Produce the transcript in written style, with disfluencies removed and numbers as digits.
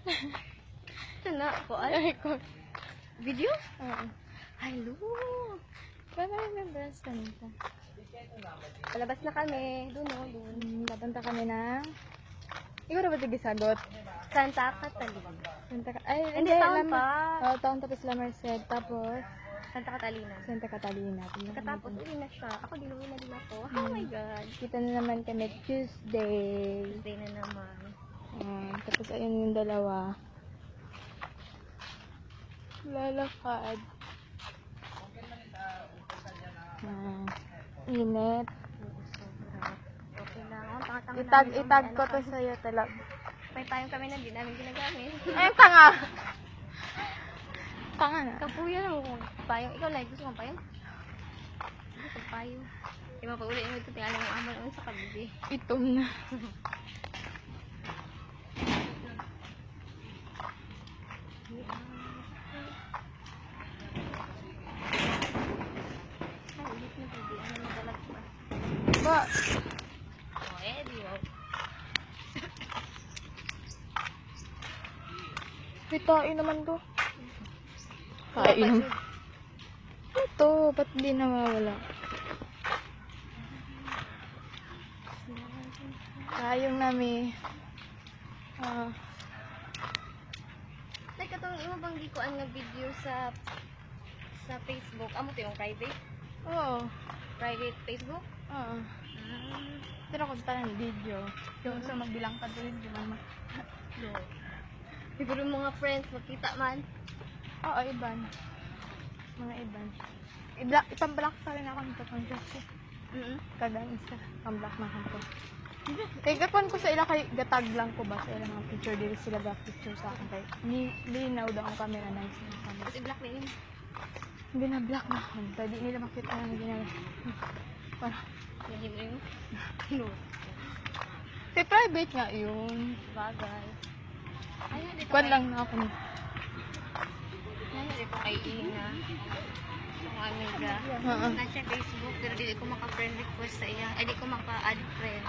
Ito na, ko ay. Video? Oo. Hello. Paano remembrance na nito? Palabas na kami. Doon o, doon. Papunta kami ng... Ikaw na ba tigisagot? Santa Catalina. Ay, Hindi, town pa. Town tapos La Merced. Tapos, Santa Catalina. Santa Catalina. Katapos, uwi na siya. Ako, dinuwi na din ako. Oh my God. Kita na naman kami Tuesday. Tuesday na naman. Tapos ayun yung dalawa. Lalakad. Init. Okay lang. Oh, tanga-tanga Itag ko to sa'yo talaga. May payong kami na din namin ginagamit. Ay, tanga! Tanga na. Kapuya na mo. Payong. Ikaw na, gusto mong payong? Hindi ko payong. Di mapaulit mo ito. Tingnan mo aman sa kabili. Itom na. Ba? Oh, di wow. Kitain naman to. Kain. Ito, ba't di nawawala? Kayong nami. Like, itong imo bang gikuan nga video sa Facebook? Amo to yung private? Oo. Private Facebook? Oo. Pero kung tanong video, yung sa magbilang pa doon, di man No. Siguro yung mga friends, makita man. Oo, iban. Mga iban. Ipang-block pa rin ako nito pang kasi. Kadang isa, pang-block na ako. Kaya gakwan ko sa ila, kay gatag lang ko ba sa ila mga picture, dito sila ga-picture sa akin. Kaya linaw daw ang camera na isa. Tapos i-block na yun. Hindi na block na ako. Kaya di nila makita ang ginagawa. Para. Hindi mo yun. No. Kasi private nga yun. Bagay. Ay, dito Kwan lang na ako. Ay, dito kay Ina. Kung ano ga. Nasa Facebook, pero di ko maka-friend request sa iya. Ay, di ko maka-add friend.